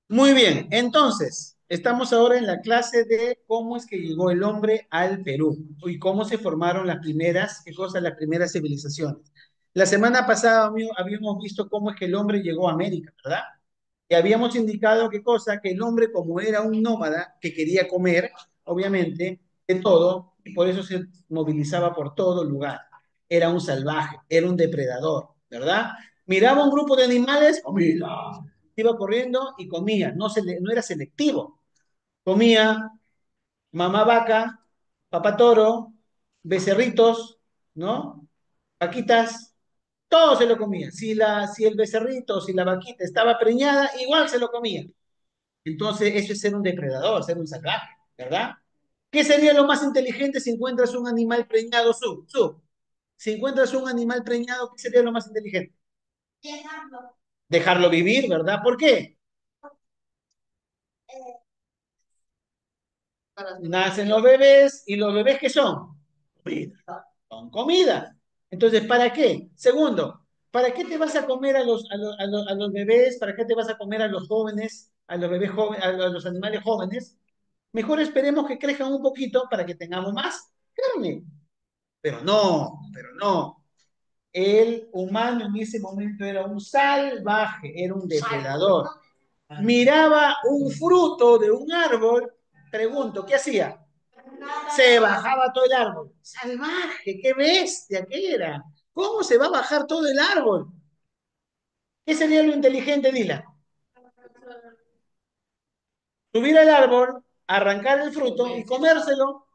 Muy bien, entonces, estamos ahora en la clase de cómo es que llegó el hombre al Perú y cómo se formaron las primeras, qué cosas, las primeras civilizaciones. La semana pasada habíamos visto cómo es que el hombre llegó a América, ¿verdad? Y habíamos indicado qué cosa, que el hombre como era un nómada que quería comer, obviamente, de todo, y por eso se movilizaba por todo lugar. Era un salvaje, era un depredador, ¿verdad? Miraba un grupo de animales, comía, iba corriendo y comía, no era selectivo. Comía mamá vaca, papá toro, becerritos, ¿no? Vaquitas, todo se lo comía. Si el becerrito, si la vaquita estaba preñada, igual se lo comía. Entonces, eso es ser un depredador, ser un salvaje, ¿verdad? ¿Qué sería lo más inteligente si encuentras un animal preñado, Si encuentras un animal preñado, ¿qué sería lo más inteligente? Dejarlo vivir, ¿verdad? ¿Por qué? Nacen los bebés y los bebés ¿qué son? Comida. Son comida. Entonces, ¿para qué? Segundo, ¿para qué te vas a comer a los bebés? ¿Para qué te vas a comer a los jóvenes, a los bebés jóvenes, a los animales jóvenes? Mejor esperemos que crezcan un poquito para que tengamos más carne. Pero no. El humano en ese momento era un salvaje, era un depredador. Miraba un fruto de un árbol, pregunto, ¿qué hacía? Se bajaba todo el árbol. Salvaje, qué bestia que era. ¿Cómo se va a bajar todo el árbol? ¿Qué sería lo inteligente, Dila? Subir al árbol, arrancar el fruto y comérselo.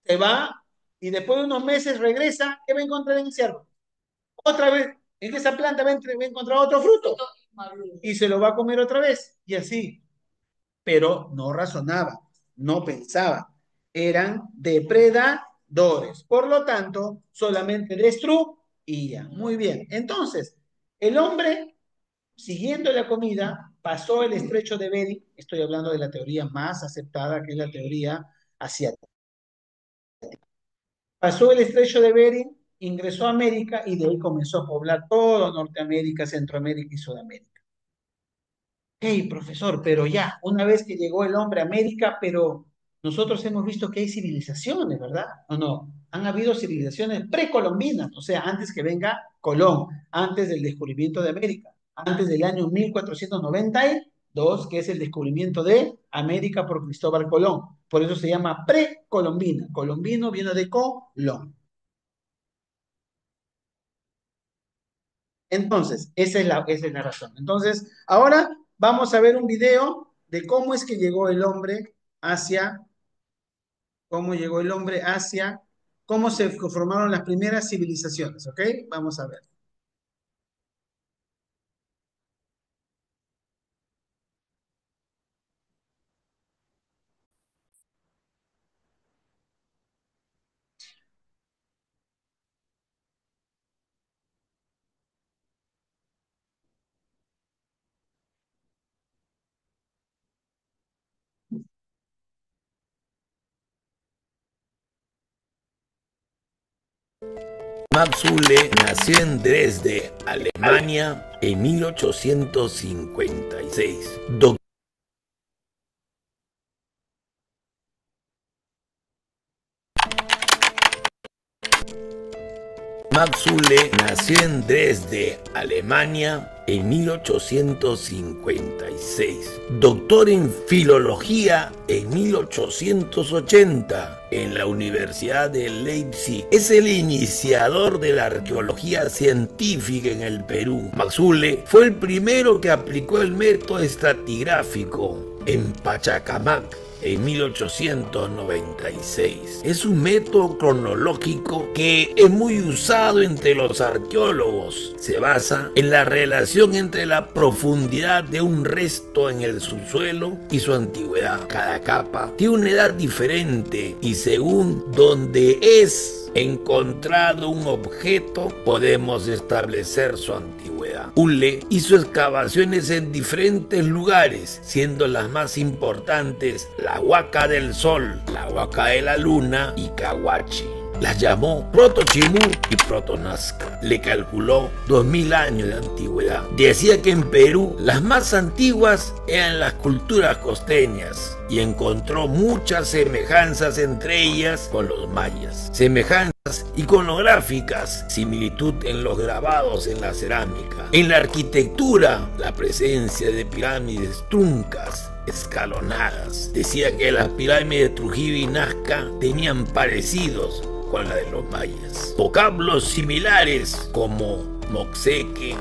Se va y después de unos meses regresa. ¿Qué va a encontrar en ese árbol? Otra vez, en esa planta va a encontrar otro fruto y se lo va a comer otra vez. Y así, pero no razonaba, no pensaba. Eran depredadores. Por lo tanto, solamente destruía. Muy bien. Entonces, el hombre, siguiendo la comida, pasó el estrecho de Bering. Estoy hablando de la teoría más aceptada, que es la teoría asiática. Pasó el estrecho de Bering, ingresó a América y de ahí comenzó a poblar todo Norteamérica, Centroamérica y Sudamérica. Hey, profesor, pero ya, una vez que llegó el hombre a América, pero nosotros hemos visto que hay civilizaciones, ¿verdad? ¿O no? Han habido civilizaciones precolombinas, o sea, antes que venga Colón, antes del descubrimiento de América, antes del año 1492, que es el descubrimiento de América por Cristóbal Colón. Por eso se llama precolombina. Colombino viene de Colón. Entonces, esa es la razón. Entonces, ahora vamos a ver un video de cómo es que llegó el hombre hacia, cómo llegó el hombre hacia, cómo se formaron las primeras civilizaciones, ¿ok? Vamos a ver. Max Uhle nació en Dresde, Alemania, en 1856. Max Uhle nació en Dresde, Alemania, en 1856. Doctor en Filología en 1880 en la Universidad de Leipzig. Es el iniciador de la arqueología científica en el Perú. Max Uhle fue el primero que aplicó el método estratigráfico en Pachacamac en 1896. Es un método cronológico que es muy usado entre los arqueólogos. Se basa en la relación entre la profundidad de un resto en el subsuelo y su antigüedad. Cada capa tiene una edad diferente y según donde es encontrado un objeto, podemos establecer su antigüedad. Uhle hizo excavaciones en diferentes lugares, siendo las más importantes la Huaca del Sol, la Huaca de la Luna y Cahuachi. las llamó Proto-Chimú y Proto-Nazca. Le calculó 2000 años de antigüedad. Decía que en Perú las más antiguas eran las culturas costeñas y encontró muchas semejanzas entre ellas con los mayas. Semejanzas iconográficas, similitud en los grabados en la cerámica. En la arquitectura, la presencia de pirámides truncas, escalonadas. Decía que las pirámides de Trujillo y Nazca tenían parecidos con la de los mayas. Vocablos similares como Moxeque,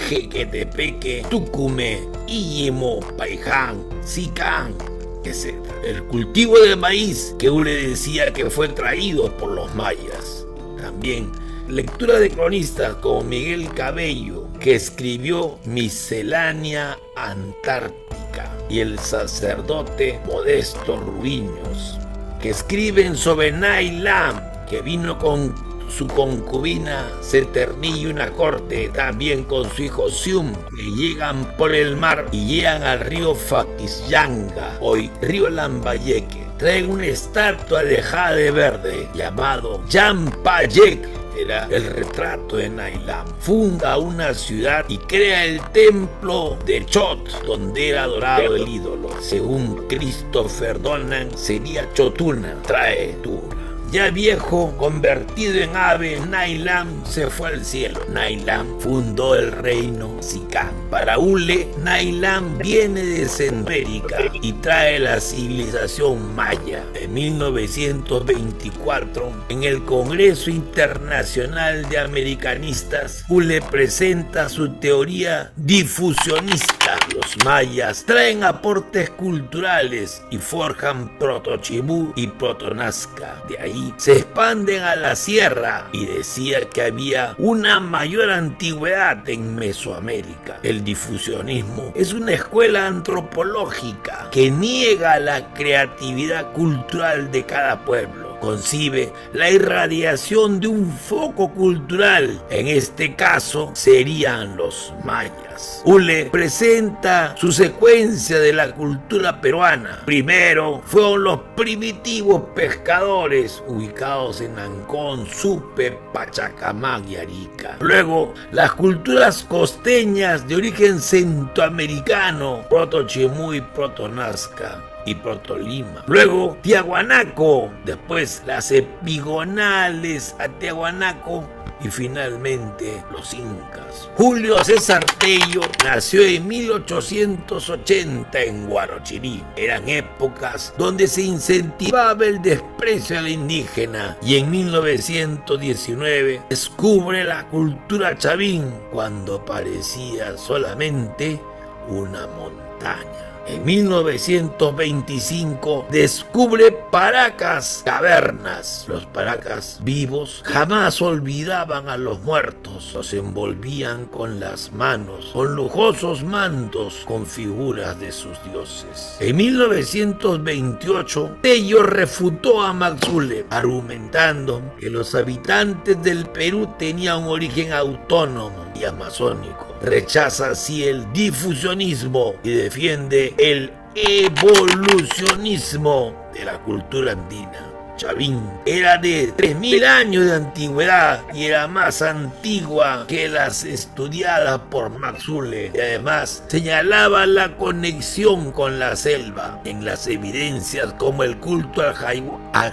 Jequetepeque, Tucume, Illimo, Paiján, Sicán, etc. El cultivo de maíz, que Ule decía que fue traído por los mayas. También lectura de cronistas como Miguel Cabello, que escribió Miscelánea Antártica, y el sacerdote Modesto Ruiños, que escriben sobre Nailam, que vino con su concubina Seternillo y una corte, también con su hijo Sium, que llegan por el mar y llegan al río Faquisyanga, hoy río Lambayeque. Traen una estatua de jade verde llamado Yampayek. Era el retrato de Nailam. Funda una ciudad y crea el templo de Chot, donde era adorado el ídolo. Según Christopher Donan, sería Chotuna, trae Tura. Ya viejo, convertido en ave, Nailam se fue al cielo. Nailam fundó el reino Sicán. Para Ule, Nailam viene de Centroamérica y trae la civilización maya. En 1924, en el Congreso Internacional de Americanistas, Ule presenta su teoría difusionista. Los mayas traen aportes culturales y forjan Proto-Chimú y Proto-Nazca. De ahí se expanden a la sierra y decía que había una mayor antigüedad en Mesoamérica. El difusionismo es una escuela antropológica que niega la creatividad cultural de cada pueblo. Concibe la irradiación de un foco cultural, en este caso serían los mayas. Ule presenta su secuencia de la cultura peruana. Primero fueron los primitivos pescadores ubicados en Ancón, Supe, Pachacamac y Arica. Luego las culturas costeñas de origen centroamericano, Proto-Chimú y Proto-Nazca y Proto-Lima. Luego Tiahuanaco, después las epigonales a Tiahuanaco y finalmente los incas. Julio César Tello nació en 1880 en Huarochirí. Eran épocas donde se incentivaba el desprecio al indígena, y en 1919 descubre la cultura chavín cuando parecía solamente una montaña. En 1925 descubre Paracas cavernas. Los paracas vivos jamás olvidaban a los muertos. Los envolvían con las manos, con lujosos mantos, con figuras de sus dioses. En 1928, Tello refutó a Max Ule, argumentando que los habitantes del Perú tenían un origen autónomo y amazónico. Rechaza así el difusionismo y defiende el evolucionismo de la cultura andina. Chavín era de 3000 años de antigüedad y era más antigua que las estudiadas por Max Ule, y además señalaba la conexión con la selva en las evidencias como el culto al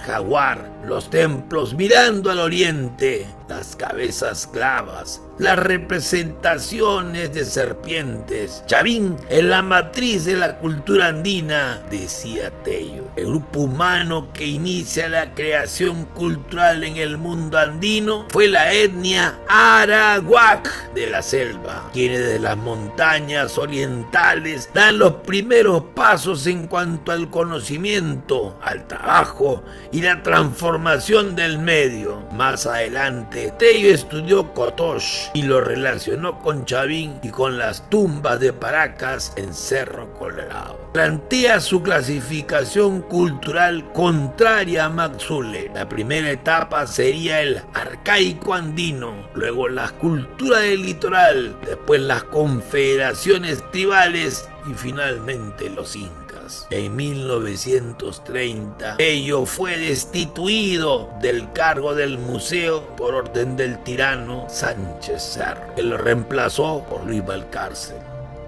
jaguar, los templos mirando al oriente, las cabezas clavas, las representaciones de serpientes. Chavín es la matriz de la cultura andina, decía Tello. El grupo humano que inicia la creación cultural en el mundo andino fue la etnia Arawak de la selva, quienes de las montañas orientales dan los primeros pasos en cuanto al conocimiento, al trabajo y la transformación del medio. Más adelante, Tello estudió Kotosh y lo relacionó con Chavín y con las tumbas de Paracas en Cerro Colorado. Plantea su clasificación cultural contraria a Max Ule. La primera etapa sería el arcaico andino, luego la cultura del litoral, después las confederaciones tribales y finalmente los incas. Amazonas. En 1930, Bello fue destituido del cargo del museo por orden del tirano Sánchez Cerro, que lo reemplazó por Luis Valcárcel.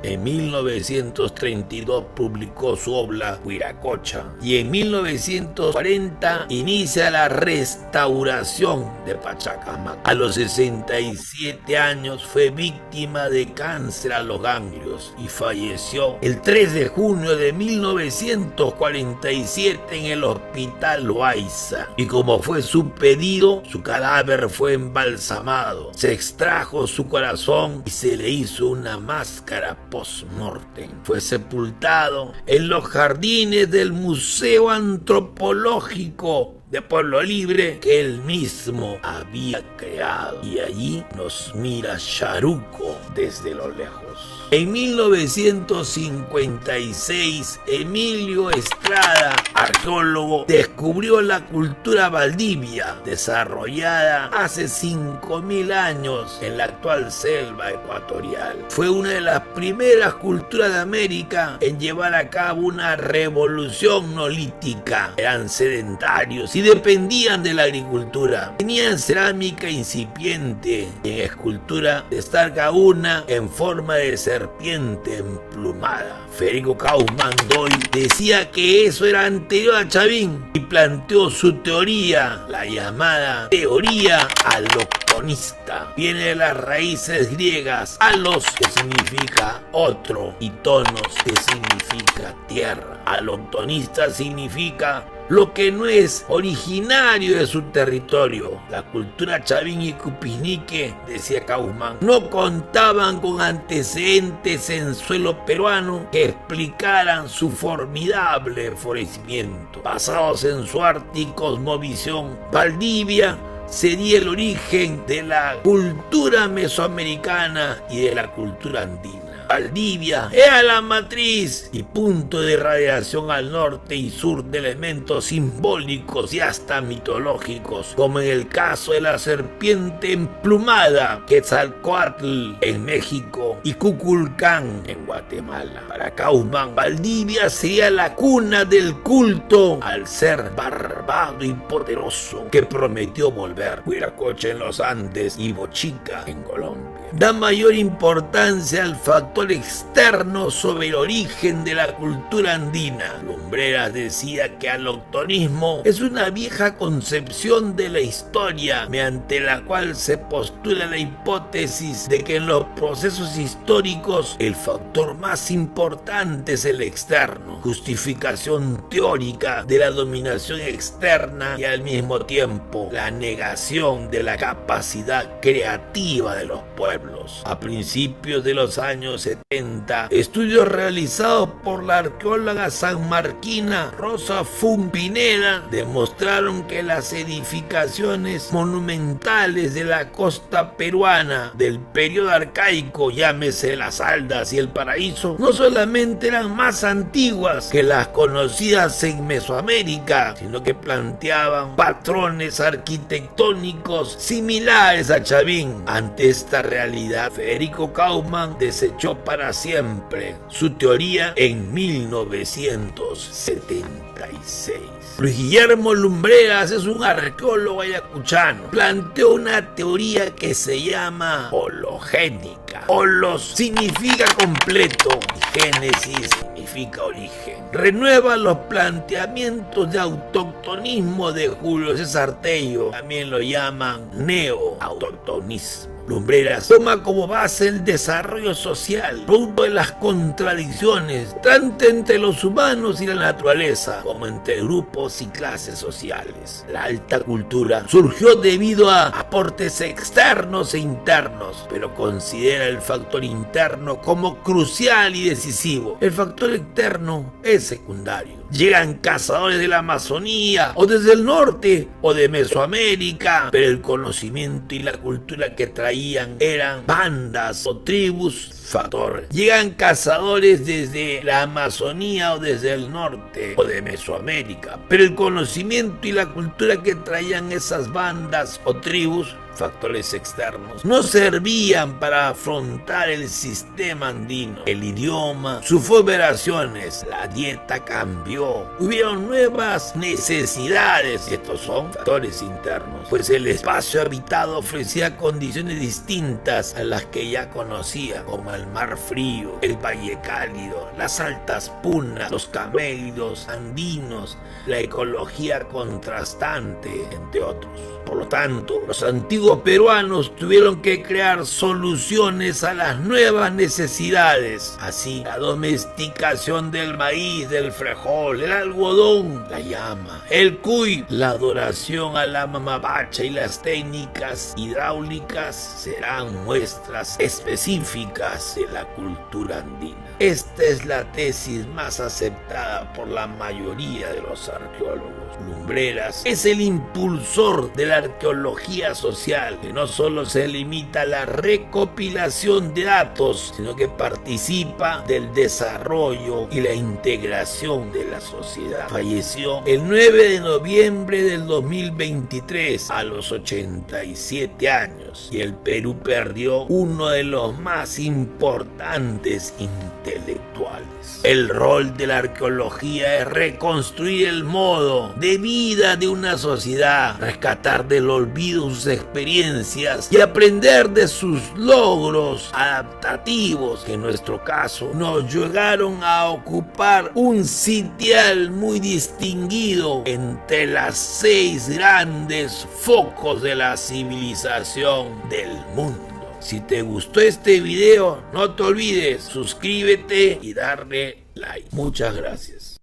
En 1932 publicó su obra Huiracocha y en 1940 inicia la restauración de Pachacamac. A los 67 años fue víctima de cáncer a los ganglios y falleció el 3 de junio de 1947 en el Hospital Loaiza. Y como fue su pedido, su cadáver fue embalsamado, se extrajo su corazón y se le hizo una máscara post-mortem. Fue sepultado en los jardines del Museo Antropológico de Pueblo Libre que él mismo había creado. Y allí nos mira Charuco desde lo lejos. En 1956, Emilio Estrada, arqueólogo, descubrió la cultura Valdivia, desarrollada hace 5.000 años en la actual selva ecuatorial. Fue una de las primeras culturas de América en llevar a cabo una revolución neolítica. Eran sedentarios y dependían de la agricultura. Tenían cerámica incipiente y en escultura destaca una en forma de serpiente emplumada. Federico Kauffman Doyle decía que eso era anterior a Chavín y planteó su teoría, la llamada teoría aloctonista. Viene de las raíces griegas, alos, que significa otro, y tonos, que significa tierra. Aloctonista significa lo que no es originario de su territorio. La cultura chavín y cupinique, decía Kauffman, no contaban con antecedentes en suelo peruano que explicaran su formidable florecimiento. Basados en su arte y cosmovisión, Valdivia sería el origen de la cultura mesoamericana y de la cultura andina. Valdivia era la matriz y punto de radiación al norte y sur de elementos simbólicos y hasta mitológicos, como en el caso de la serpiente emplumada, Quetzalcóatl en México y Kukulcán en Guatemala. Para Kauffman, Valdivia sería la cuna del culto al ser barbado y poderoso que prometió volver. Huiracocha en los Andes y Bochica en Colombia. Da mayor importancia al factor externo sobre el origen de la cultura andina. Lumbreras decía que aloctonismo es una vieja concepción de la historia mediante la cual se postula la hipótesis de que en los procesos históricos el factor más importante es el externo, justificación teórica de la dominación externa y al mismo tiempo la negación de la capacidad creativa de los pueblos. A principios de los años 70, estudios realizados por la arqueóloga sanmarquina Rosa Fumpinera demostraron que las edificaciones monumentales de la costa peruana del periodo arcaico, llámese las Aldas y el Paraíso, no solamente eran más antiguas que las conocidas en Mesoamérica, sino que planteaban patrones arquitectónicos similares a Chavín. Ante esta realidad, Federico Kauffman desechó para siempre su teoría en 1976. Luis Guillermo Lumbreras es un arqueólogo ayacuchano. Planteó una teoría que se llama hologénica. Holos significa completo y génesis significa origen. Renueva los planteamientos de autoctonismo de Julio César Tello. También lo llaman neo-autoctonismo. Lumbreras toma como base el desarrollo social, producto de las contradicciones, tanto entre los humanos y la naturaleza, como entre grupos y clases sociales. La alta cultura surgió debido a aportes externos e internos, pero considera el factor interno como crucial y decisivo. El factor externo es secundario. Llegan cazadores de la Amazonía, o desde el norte, o de Mesoamérica, pero el conocimiento y la cultura que traían eran bandas o tribus. Factor. Llegan cazadores desde la Amazonía o desde el norte o de Mesoamérica, pero el conocimiento y la cultura que traían esas bandas o tribus, factores externos no servían para afrontar el sistema andino. El idioma sufrió operaciones, la dieta cambió, hubieron nuevas necesidades. Estos son factores internos, pues el espacio habitado ofrecía condiciones distintas a las que ya conocía, como el mar frío, el valle cálido, las altas punas, los camélidos andinos, la ecología contrastante, entre otros. Por lo tanto, los antiguos peruanos tuvieron que crear soluciones a las nuevas necesidades. Así, la domesticación del maíz, del frijol, el algodón, la llama, el cuy, la adoración a la mamapacha y las técnicas hidráulicas serán muestras específicas de la cultura andina. Esta es la tesis más aceptada por la mayoría de los arqueólogos. Lumbreras es el impulsor de la arqueología social, que no solo se limita a la recopilación de datos, sino que participa del desarrollo y la integración de la sociedad. Falleció el 9 de noviembre del 2023 a los 87 años y el Perú perdió uno de los más importantes intelectuales. El rol de la arqueología es reconstruir el modo de vida de una sociedad, rescatar del olvido sus experiencias y aprender de sus logros adaptativos, que en nuestro caso nos llegaron a ocupar un sitial muy distinguido entre las 6 grandes focos de la civilización del mundo. Si te gustó este video, no te olvides, suscríbete y darle like. Muchas gracias.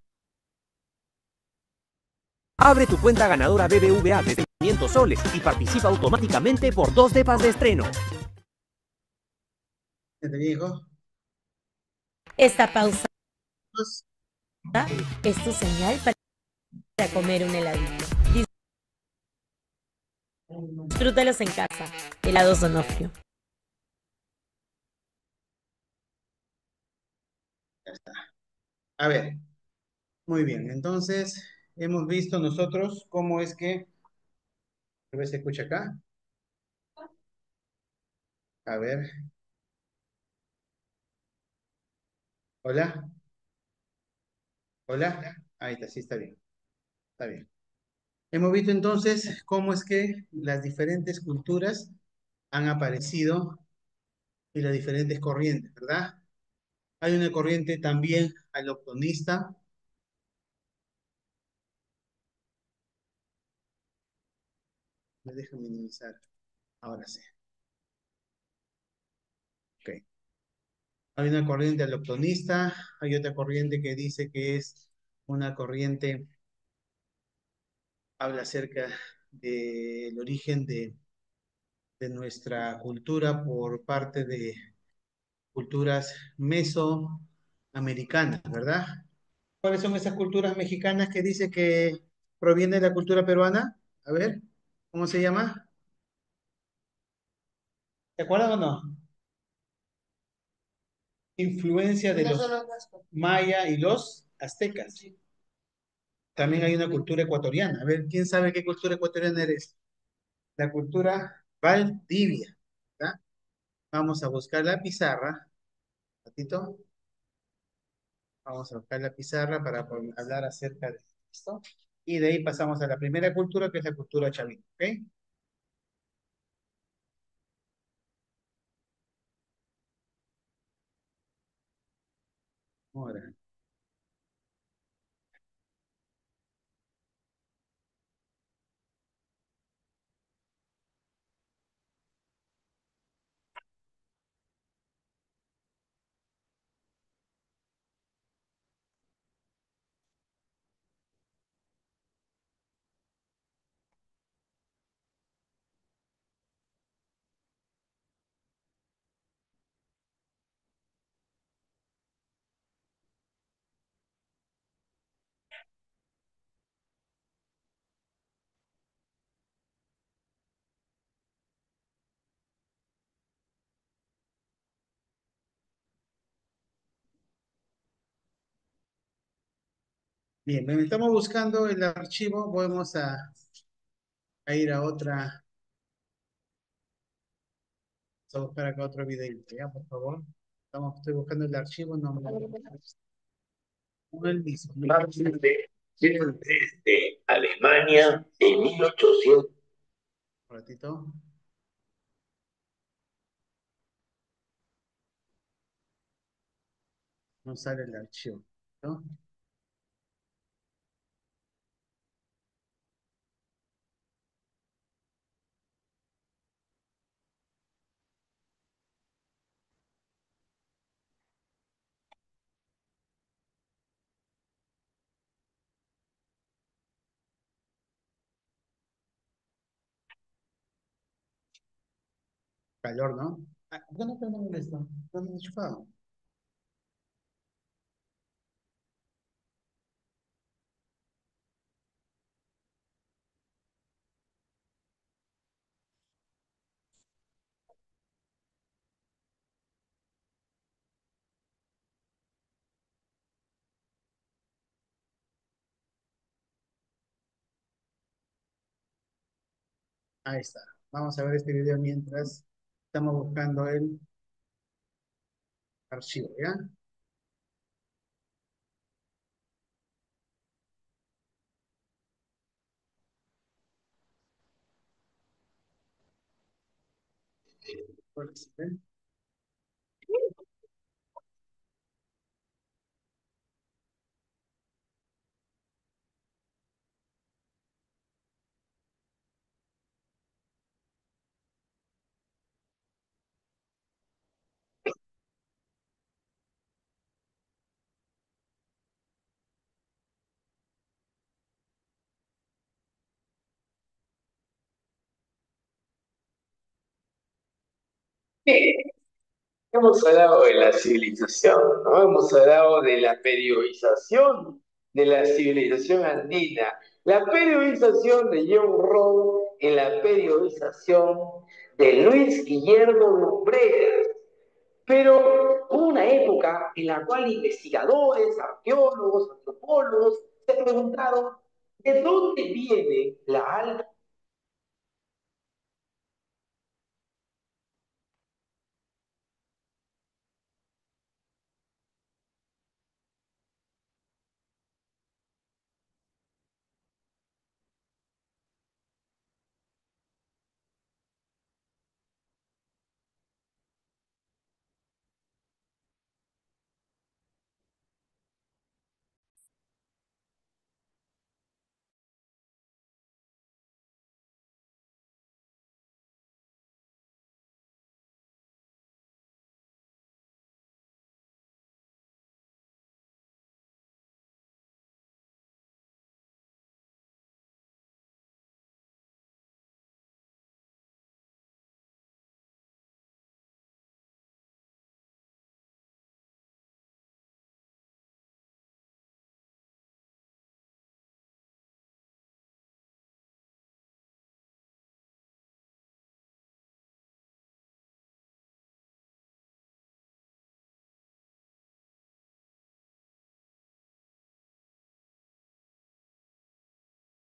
Abre tu cuenta ganadora BBVA desde 500 soles y participa automáticamente por 2 depas de estreno. ¿Qué te digo? Esta pausa Pues, es tu señal para comer un heladito. Disfrútalos en casa. Helados Donofrio. ya está. A ver, muy bien. Entonces, hemos visto nosotros cómo es que, a ver si se escucha acá. A ver, hola, hola. Ahí está, sí, está bien, está bien. Hemos visto entonces cómo es que las diferentes culturas han aparecido y las diferentes corrientes, ¿verdad? Hay una corriente también allochtonista. Me deja minimizar. Ahora sí. Ok. Hay una corriente allochtonista, hay otra corriente que dice que es una corriente, habla acerca del origen de nuestra cultura por parte de culturas mesoamericanas, ¿verdad? ¿Cuáles son esas culturas mexicanas que dice que proviene de la cultura peruana? A ver, ¿cómo se llama? ¿Te acuerdas o no? Influencia de los maya y los aztecas. También hay una cultura ecuatoriana. A ver, ¿quién sabe qué cultura ecuatoriana eres? La cultura Valdivia, ¿verdad? Vamos a buscar la pizarra, ratito. Vamos a buscar la pizarra para poder hablar acerca de esto. Y de ahí pasamos a la primera cultura, que es la cultura chavista, ¿ok? Ahora, bien, estamos buscando el archivo, vamos a ir a otra. a buscar acá otro video, ya, por favor. Estoy buscando el archivo, no el mismo. Desde Alemania en 1800. Un ratito. No sale el archivo, ¿no? Calor, ¿no? Ah, ¿dónde tenemos esto? ¿Dónde he enchufado? Ahí está. Vamos a ver este video mientras estamos buscando el archivo, ¿ya? Pues, ¿ven? Hemos hablado de la civilización, ¿no? Hemos hablado de la periodización de la civilización andina, la periodización de John Rowe y la periodización de Luis Guillermo Lumbreras. Pero hubo una época en la cual investigadores, arqueólogos, antropólogos se preguntaron ¿de dónde viene la alta?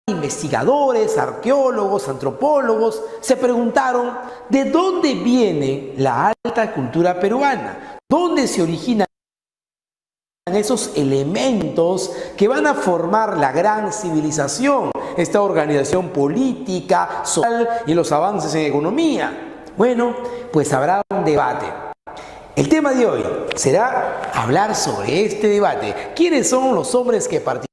Investigadores, arqueólogos, antropólogos se preguntaron ¿de dónde viene la alta cultura peruana? ¿Dónde se originan esos elementos que van a formar la gran civilización, esta organización política, social y los avances en economía? Bueno, pues habrá un debate. El tema de hoy será hablar sobre este debate. ¿Quiénes son los hombres que participaron,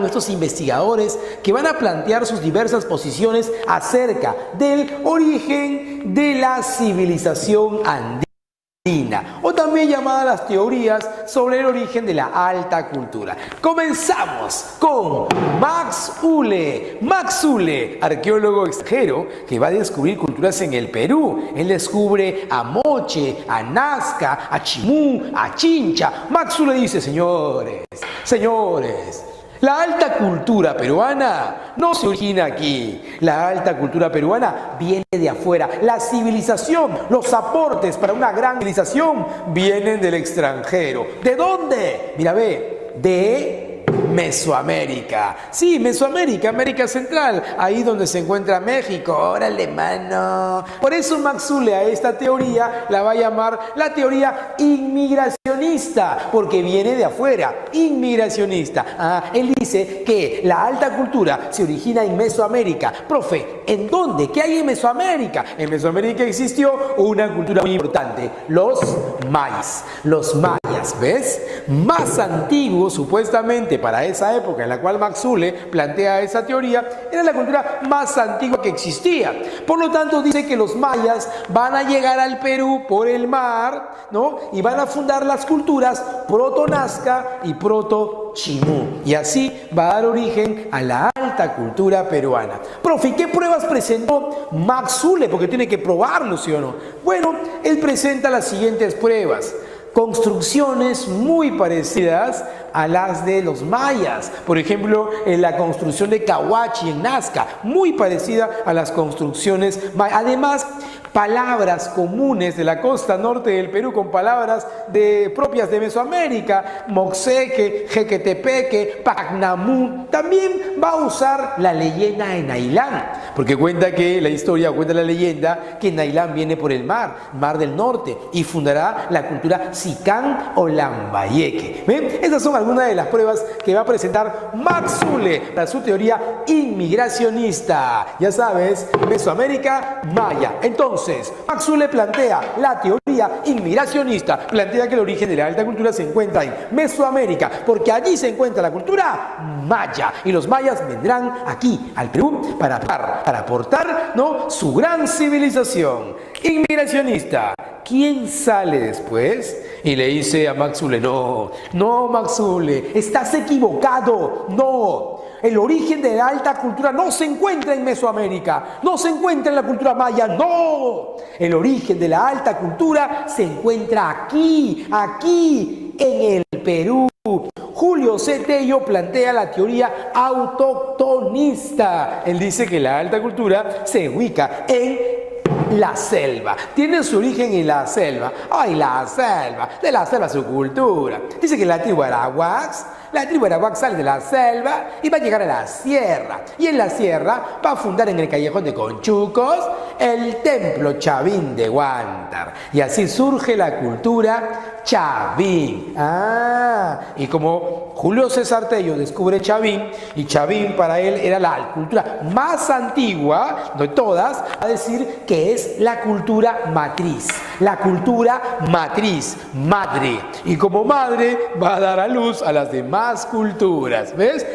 estos investigadores que van a plantear sus diversas posiciones acerca del origen de la civilización andina, o también llamadas las teorías sobre el origen de la alta cultura? Comenzamos con Max Uhle, arqueólogo extranjero que va a descubrir culturas en el Perú. Él descubre a Moche, a Nazca, a Chimú, a Chincha. Max Uhle dice, señores, la alta cultura peruana no se origina aquí. La alta cultura peruana viene de afuera. La civilización, los aportes para una gran civilización vienen del extranjero. ¿De dónde? Mira, ve, de Mesoamérica. Sí, Mesoamérica, América Central, ahí donde se encuentra México. Órale, mano. Por eso Max Zule a esta teoría la va a llamar la teoría inmigracionista, porque viene de afuera, inmigracionista. Él dice que la alta cultura se origina en Mesoamérica. Profe, ¿en dónde? ¿Qué hay en Mesoamérica? En Mesoamérica existió una cultura muy importante, los mayas. Los mayas, ¿ves? Más antiguos, supuestamente, para esa época en la cual Max Zule plantea esa teoría, era la cultura más antigua que existía. Por lo tanto, dice que los mayas van a llegar al Perú por el mar, ¿no? Y van a fundar las culturas proto-nazca y proto-chimú. Y así va a dar origen a la alta cultura peruana. Profe, ¿qué pruebas presentó Max Zule? Porque tiene que probarlo, ¿sí o no? Bueno, él presenta las siguientes pruebas. Construcciones muy parecidas a las de los mayas. Por ejemplo, en la construcción de Cahuachi en Nazca, muy parecida a las construcciones mayas. Además, palabras comunes de la costa norte del Perú con palabras propias de Mesoamérica, Moxeque, Jequetepeque, Pacnamú. También va a usar la leyenda de Nailán, porque cuenta que la historia, cuenta la leyenda que Nailán viene por el mar del norte, y fundará la cultura Sicán o Lambayeque. ¿Ven? Estas son algunas de las pruebas que va a presentar Max Zule para su teoría inmigracionista. Ya sabes, Mesoamérica, maya. Entonces, Max Zule plantea la teoría inmigracionista, plantea que el origen de la alta cultura se encuentra en Mesoamérica, porque allí se encuentra la cultura maya, y los mayas vendrán aquí al Perú para aportar, ¿no?, su gran civilización. Inmigracionista. ¿Quién sale después? Y le dice a Max Zule: no, Max Zule, estás equivocado. No, el origen de la alta cultura no se encuentra en Mesoamérica, no se encuentra en la cultura maya, no. El origen de la alta cultura se encuentra aquí, en el Perú. Julio C. Tello plantea la teoría autoctonista. Él dice que la alta cultura se ubica en la selva, tiene su origen en la selva. ¡Ay, la selva! De la selva su cultura. Dice que la tribu Arawak sale de la selva y va a llegar a la sierra. Y en la sierra va a fundar en el callejón de Conchucos el templo Chavín de Huántar. Y así surge la cultura Chavín. Y como Julio César Tello descubre Chavín, y Chavín para él era la cultura más antigua de todas, a decir que es la cultura matriz. La cultura matriz, madre. Y como madre va a dar a luz a las demás culturas. ¿Ves?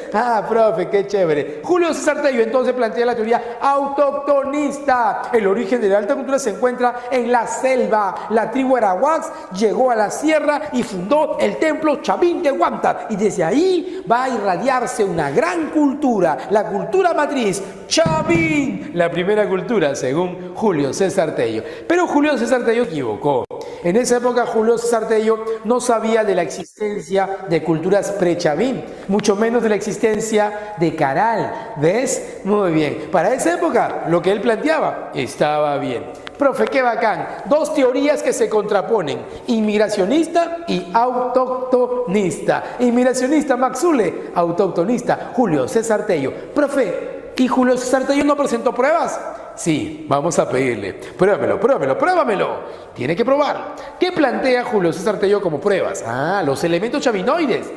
Profe, qué chévere. Julio César Tello entonces plantea la teoría autoctonista. El origen de la alta cultura se encuentra en la selva. La tribu Arawak llegó a la sierra y fundó el templo Chavín de Huántar. Y desde ahí va a irradiarse una gran cultura, la cultura matriz, Chavín. La primera cultura, según Julio César Tello. Pero Julio César Tello equivocó. En esa época Julio César Tello no sabía de la existencia de culturas pre-Chavín, mucho menos de la existencia de Caral. ¿Ves? Muy bien. Para esa época lo que él planteaba estaba bien. Profe, qué bacán. Dos teorías que se contraponen: inmigracionista y autoctonista. Inmigracionista Max Zule, autoctonista Julio César Tello. Profe, ¿y Julio César Tello no presentó pruebas? Sí, vamos a pedirle. Pruébamelo. Tiene que probarlo. ¿Qué plantea Julio César Tello como pruebas? Los elementos chavinoides,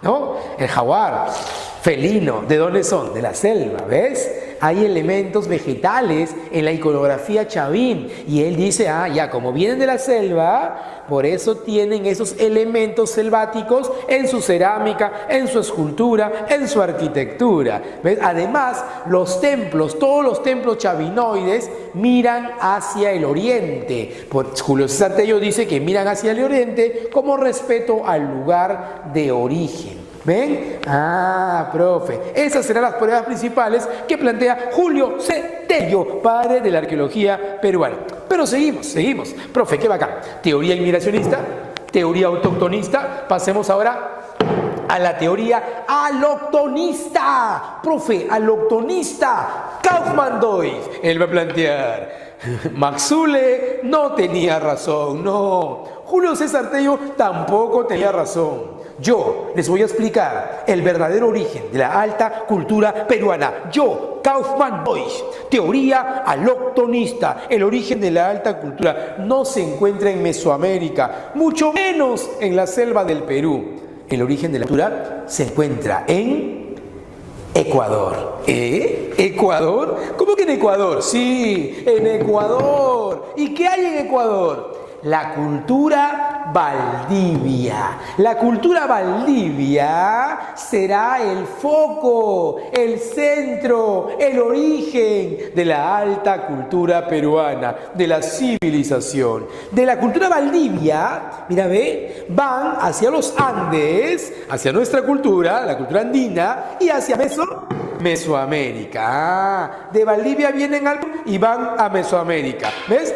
¿no? El jaguar, felino. ¿De dónde son? De la selva, ¿ves? Hay elementos vegetales en la iconografía chavín. Y él dice, como vienen de la selva, por eso tienen esos elementos selváticos en su cerámica, en su escultura, en su arquitectura. ¿Ves? Además, los templos, todos los templos chavinoides miran hacia el oriente. Julio César Tello dice que miran hacia el oriente como respeto al lugar de origen. ¿Ven? Profe, esas serán las pruebas principales que plantea Julio C. Tello, padre de la arqueología peruana. Pero seguimos. Profe, qué bacán. Teoría inmigracionista, teoría autoctonista. Pasemos ahora a la teoría aloctonista. Profe, aloctonista. Kaufmann-Deutz. Él va a plantear: Max Zule no tenía razón, no. Julio César Tello tampoco tenía razón. Yo les voy a explicar el verdadero origen de la alta cultura peruana. Yo, Kaufman Boyce, teoría aloctonista. El origen de la alta cultura no se encuentra en Mesoamérica, mucho menos en la selva del Perú. El origen de la cultura se encuentra en Ecuador. ¿Ecuador? ¿Cómo que en Ecuador? Sí, en Ecuador. ¿Y qué hay en Ecuador? La cultura Valdivia. La cultura Valdivia será el foco, el centro, el origen de la alta cultura peruana, de la civilización. De la cultura Valdivia, mira, ve, van hacia los Andes, hacia nuestra cultura, la cultura andina, y hacia Mesoamérica. De Valdivia vienen y van a Mesoamérica. ¿Ves?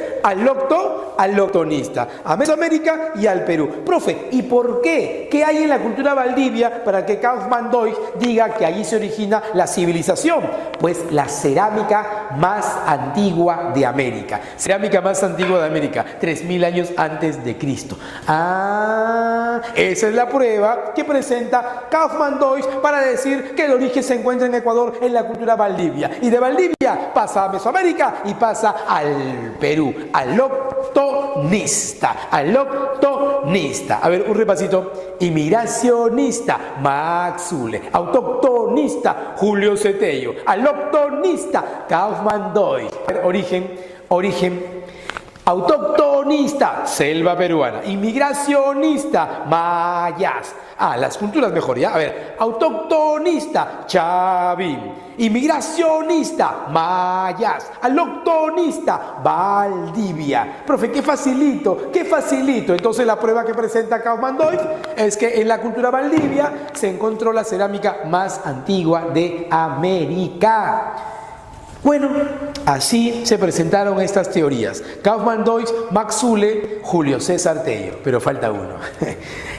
Aloctonista. A Mesoamérica y al Perú. Profe, ¿y por qué? ¿Qué hay en la cultura Valdivia para que Kaufman Deutsch diga que allí se origina la civilización? Pues la cerámica más antigua de América. Cerámica más antigua de América, 3000 años antes de Cristo. Esa es la prueba que presenta Kaufman Deutsch para decir que el origen se encuentra en Ecuador, en la cultura Valdivia. Y de Valdivia pasa a Mesoamérica y pasa al Perú. Aloctonista. A ver, un repasito. Inmigracionista, Max Zule. Autoctonista, Julio Cetello. Aloctonista, Kaufman Deutsch. Origen. Autóctonista, selva peruana. Inmigracionista, mayas. Las culturas mejor, ¿ya? A ver, autóctonista, Chavín. Inmigracionista, mayas. Aloctonista, Valdivia. Profe, qué facilito, qué facilito. Entonces la prueba que presenta Kaufman Deutsch es que en la cultura Valdivia se encontró la cerámica más antigua de América. Bueno, así se presentaron estas teorías. Kaufman Deutsch, Max Zule, Julio César Tello. Pero falta uno.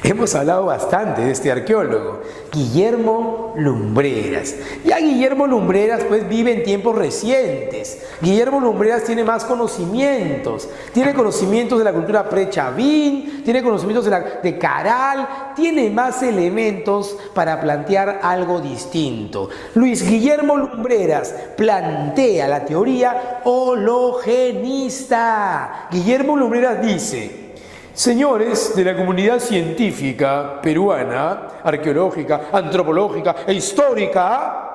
Hemos hablado bastante de este arqueólogo, Guillermo Lumbreras. Ya Guillermo Lumbreras pues vive en tiempos recientes. Guillermo Lumbreras tiene más conocimientos. Tiene conocimientos de la cultura pre-Chavín, tiene conocimientos de Caral, tiene más elementos para plantear algo distinto. Luis Guillermo Lumbreras plantea la teoría hologenista. Guillermo Lumbreras dice: señores de la comunidad científica peruana, arqueológica, antropológica e histórica,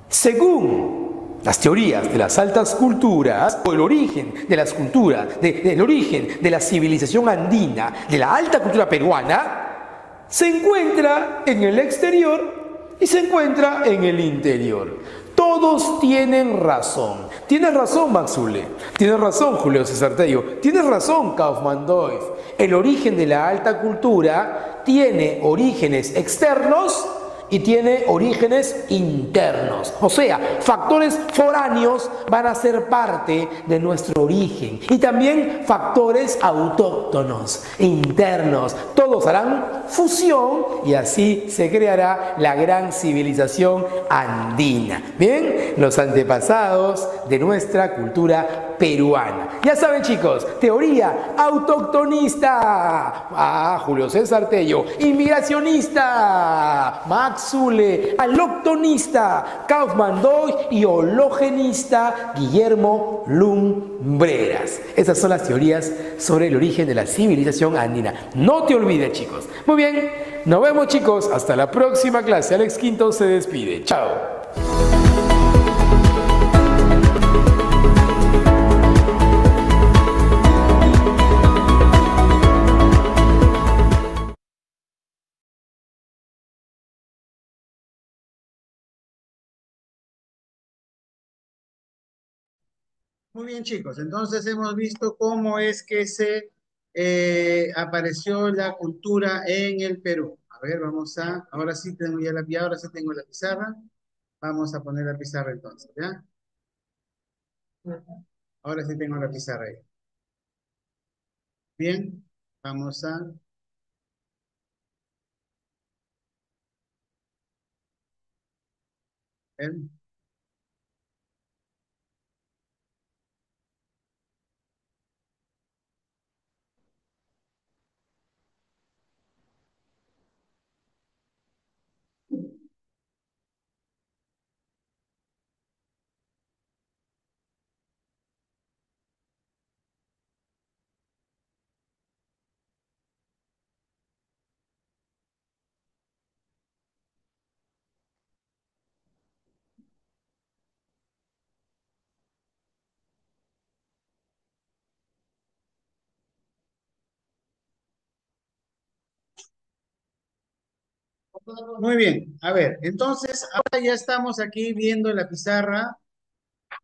según las teorías de las altas culturas, o el origen de las culturas, del origen de la civilización andina, de la alta cultura peruana, se encuentra en el exterior y se encuentra en el interior. Todos tienen razón. Tienes razón, Max Zule. Tienes razón, Julio César Tello. Tienes razón, Kaufman Deutsch. El origen de la alta cultura tiene orígenes externos y tiene orígenes internos. O sea, factores foráneos van a ser parte de nuestro origen. Y también factores autóctonos, internos. Todos harán fusión y así se creará la gran civilización andina. Bien, los antepasados de nuestra cultura peruana. Ya saben, chicos, teoría autóctonista, Julio César Tello. Inmigracionista, Max Zule. Aloctonista, Kaufman Deutsch. Y hologenista, Guillermo Lumbreras. Esas son las teorías sobre el origen de la civilización andina. No te olvides, chicos. Muy bien, nos vemos, chicos. Hasta la próxima clase. Alex Quinto se despide. Chao. Muy bien, chicos. Entonces hemos visto cómo es que se apareció la cultura en el Perú. A ver, ahora sí tengo ya ahora sí tengo la pizarra. Vamos a poner la pizarra entonces, ¿ya? Ahora sí tengo la pizarra ahí. Bien, vamos a ver. Muy bien, a ver, entonces ahora ya estamos aquí viendo la pizarra.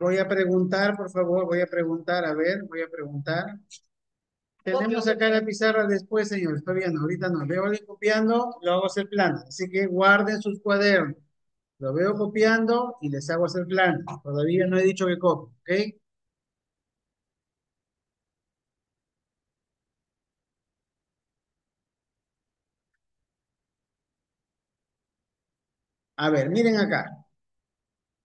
Voy a preguntar, por favor, voy a preguntar, a ver, voy a preguntar. Tenemos acá la pizarra después, señores, todavía no, ahorita no. Veo alguien copiando, lo hago hacer plano. Así que guarden sus cuadernos. Lo veo copiando y les hago hacer plano. Todavía no he dicho que copie, ¿ok? A ver, miren acá.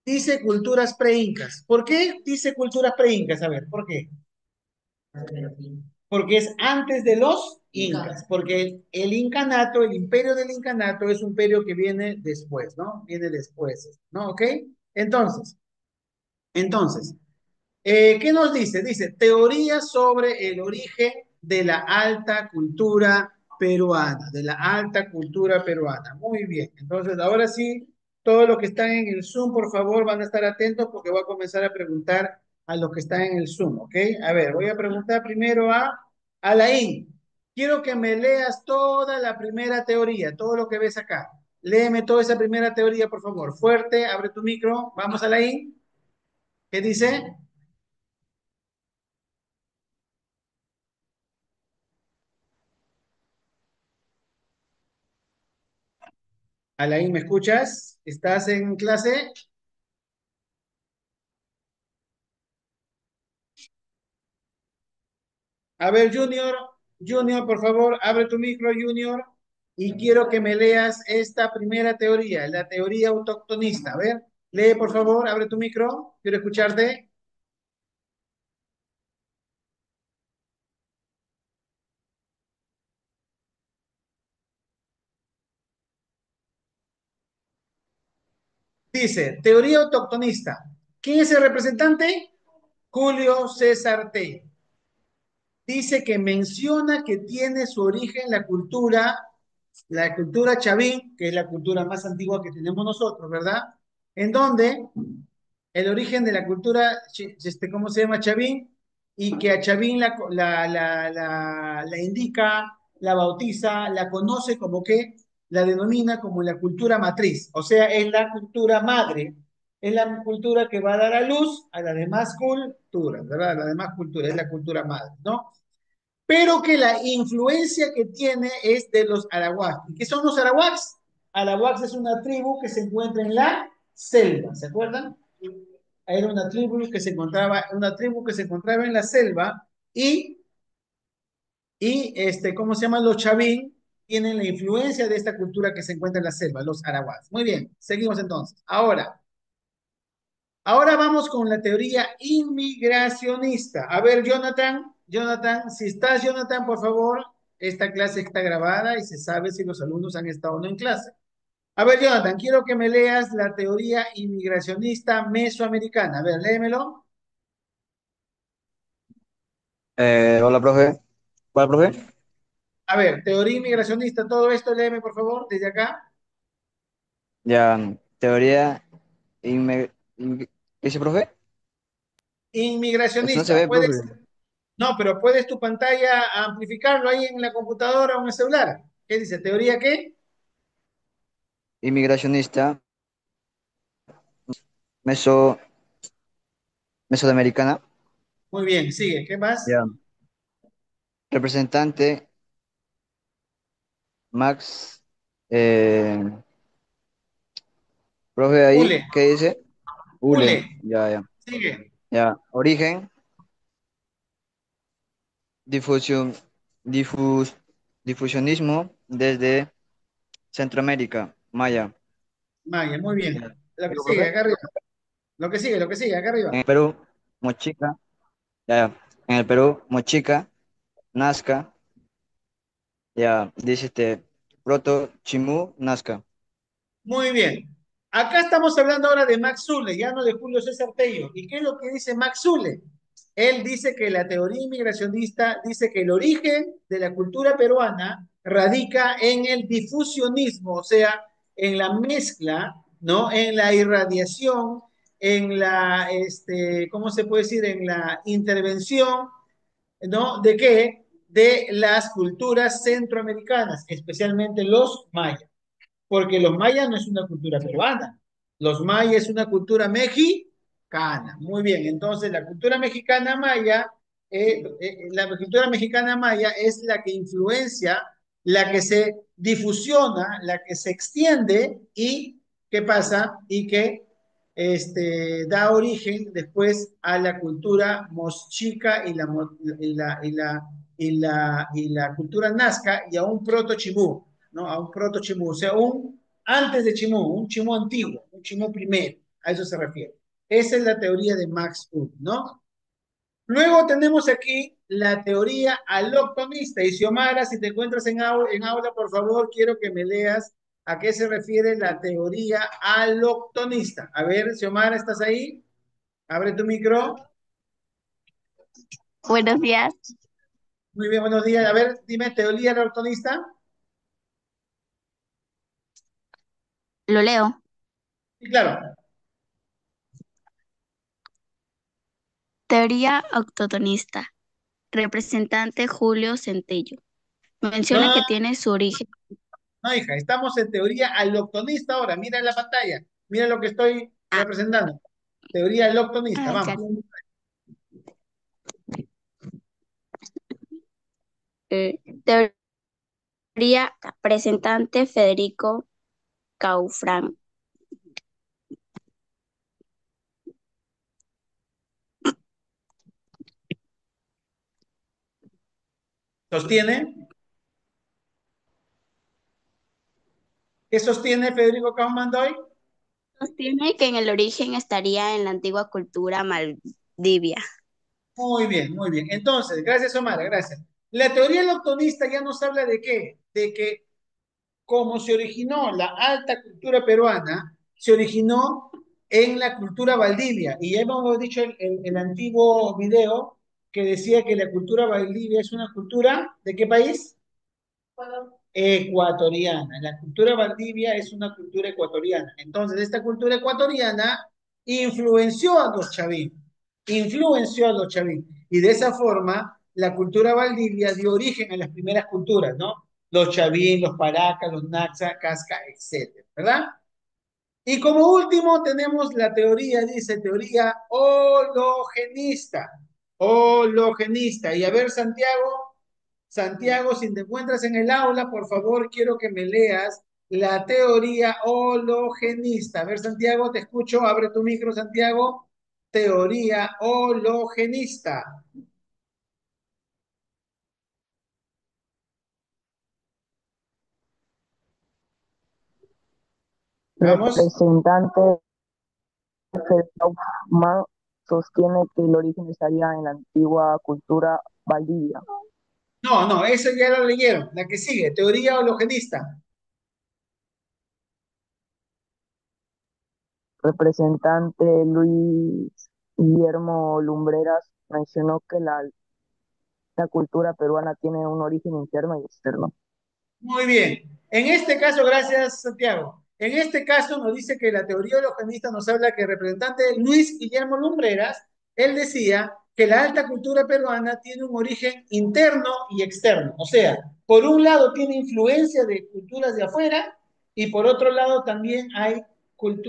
Dice culturas preincas. ¿Por qué dice culturas preincas? A ver, ¿por qué? Porque es antes de los incas, porque el incanato, el imperio del incanato es un imperio que viene después, ¿no? Viene después, ¿no? ¿Ok? Entonces, entonces, ¿qué nos dice? Dice, teoría sobre el origen de la alta cultura peruana, de la alta cultura peruana. Muy bien. Entonces, ahora sí, todos los que están en el Zoom, por favor, van a estar atentos porque voy a comenzar a preguntar a los que están en el Zoom, ¿ok? A ver, voy a preguntar primero a Alain. Quiero que me leas toda la primera teoría, todo lo que ves acá. Léeme toda esa primera teoría, por favor. Fuerte, abre tu micro. Vamos, Alain. ¿Qué dice? Alain, ¿me escuchas? ¿Estás en clase? A ver, Junior, Junior, por favor, abre tu micro, Junior, y quiero que me leas esta primera teoría, la teoría autoctonista. A ver, lee, por favor, abre tu micro, quiero escucharte. Dice, teoría autoctonista. ¿Quién es el representante? Julio César T. Dice que menciona que tiene su origen la cultura chavín, que es la cultura más antigua que tenemos nosotros, ¿verdad? En donde el origen de la cultura, ¿cómo se llama? Chavín, y que a Chavín la indica, la bautiza, la conoce como que, la denomina como la cultura matriz, o sea, es la cultura madre, es la cultura que va a dar a luz a las demás culturas, ¿verdad? La demás cultura, es la cultura madre, ¿no? Pero que la influencia que tiene es de los arahuacos. ¿Y qué son los arahuacos? Arahuacos es una tribu que se encuentra en la selva, ¿se acuerdan? Era una tribu que se encontraba en la selva y ¿cómo se llama? Los chavín tienen la influencia de esta cultura que se encuentra en la selva, los arahuacos. Muy bien, seguimos entonces. Ahora vamos con la teoría inmigracionista. A ver, Jonathan, si estás, Jonathan, por favor, esta clase está grabada y se sabe si los alumnos han estado o no en clase. A ver, Jonathan, quiero que me leas la teoría inmigracionista mesoamericana. A ver, léemelo. Hola, profe. ¿Cuál, profe? A ver, teoría inmigracionista, todo esto léeme, por favor, desde acá. Ya, teoría. ¿Qué dice, profe? Eso no se Inmigracionista, ve, profe. no, pero puedes tu pantalla amplificarlo ahí en la computadora o en el celular. ¿Qué dice? ¿Teoría qué? Inmigracionista, meso, mesoamericana. Muy bien, sigue. ¿Qué más? Ya. Representante, Max. eh, profe, Ule, ahí, ¿qué dice? Ule, Ule. Ya, ya. sigue. Ya. Origen, difusión, difus, difusionismo desde Centroamérica, Maya. Maya, muy bien. Ya. Lo que ¿Sigo, sigue, profe? acá arriba. Lo que sigue, acá En arriba. el Perú, Mochica. Ya, ya. En el Perú, Mochica, Nazca. Ya, dice Proto Chimú Nazca. Muy bien. Acá estamos hablando ahora de Max Zule, ya no de Julio César Tello. ¿Y qué es lo que dice Max Zule? Él dice que la teoría inmigracionista dice que el origen de la cultura peruana radica en el difusionismo, o sea, en la mezcla, ¿no? En la irradiación, en ¿cómo se puede decir? En la intervención, ¿no? ¿De qué? De las culturas centroamericanas, especialmente los mayas. porque los mayas no es una cultura peruana. Los mayas es una cultura mexicana. Muy bien, entonces la cultura mexicana maya, la cultura mexicana maya es la que influencia, la que se difusiona, la que se extiende y ¿qué pasa? Y que da origen después a la cultura mochica y la cultura nazca y a un proto-chimú, ¿no? A un proto-chimú, o sea, un antes de chimú, un chimú antiguo, un chimú primero, a eso se refiere. Esa es la teoría de Max Uth, ¿no? Luego tenemos aquí la teoría aloctonista. Y Xiomara, si te encuentras en aula, por favor, quiero que me leas a qué se refiere la teoría aloctonista. A ver, Xiomara, ¿estás ahí? Abre tu micro. Buenos días, Muy bien, buenos días. A ver, dime, teoría aloctonista. lo leo. Sí, claro. Teoría autotonista. Representante Julio Centello. Menciona No, que tiene su origen. no, hija, estamos en teoría aloctonista ahora. Mira en la pantalla. Mira lo que estoy Ah, representando. Teoría aloctonista, acá. vamos. Teoría presentante Federico Caufrán. ¿Sostiene? ¿Qué sostiene Federico Kaumandoy? Sostiene que en el origen estaría en la antigua cultura maldivia. Muy bien, muy bien. Entonces, gracias, Omar, gracias. La teoría loctonista ya nos habla de qué? De que como se originó la alta cultura peruana, se originó en la cultura valdivia. Y ya hemos dicho en el antiguo video que decía que la cultura valdivia es una cultura, ¿de qué país? Ecuatoriana. La cultura valdivia es una cultura ecuatoriana. Entonces, esta cultura ecuatoriana influenció a los chavín. Y de esa forma, la cultura valdivia dio origen a las primeras culturas, ¿no? Los chavín, los paracas, los naxa, casca, etcétera, ¿verdad? Y como último tenemos la teoría, dice teoría hologenista. Hologenista. Y a ver, Santiago, Santiago, si te encuentras en el aula, por favor, quiero que me leas la teoría hologenista. A ver, Santiago, te escucho. Abre tu micro, Santiago. Teoría hologenista. Vamos. Representante Kaufman sostiene que el origen estaría en la antigua cultura valdivia. No, no, eso ya lo leyeron. La que sigue, teoría hologenista. Representante Luis Guillermo Lumbreras mencionó que la cultura peruana tiene un origen interno y externo. Muy bien. En este caso, gracias, Santiago. En este caso nos dice que la teoría hologenista nos habla que el representante Luis Guillermo Lumbreras, él decía que la alta cultura peruana tiene un origen interno y externo. O sea, por un lado tiene influencia de culturas de afuera y por otro lado también hay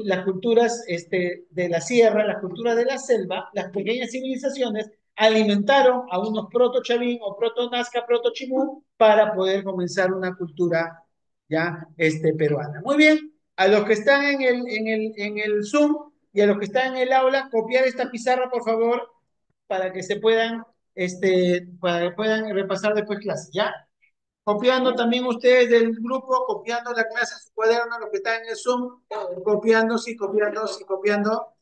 las culturas de la sierra, las culturas de la selva, las pequeñas civilizaciones alimentaron a unos proto-chavín o proto-nazca, proto-chimú para poder comenzar una cultura ya peruana. Muy bien, a los que están en el Zoom y a los que están en el aula, copiar esta pizarra, por favor, para que se puedan, para que puedan repasar después clase, ¿ya? Copiando también ustedes del grupo, copiando la clase en su cuaderno, los que están en el Zoom, copiando, sí, copiando, sí, copiando.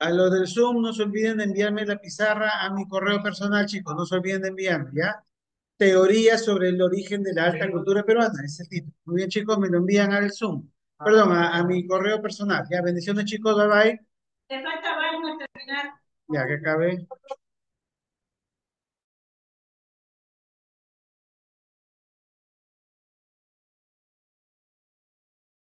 A lo del Zoom, no se olviden de enviarme la pizarra a mi correo personal, chicos. No se olviden de enviarme, ¿ya? Teoría sobre el origen de la alta cultura peruana. Ese es el título. Muy bien, chicos, me lo envían al Zoom. Perdón, a mi correo personal. Ya, bendiciones, chicos. Bye bye. Te falta baño terminar. Ya, que acabe.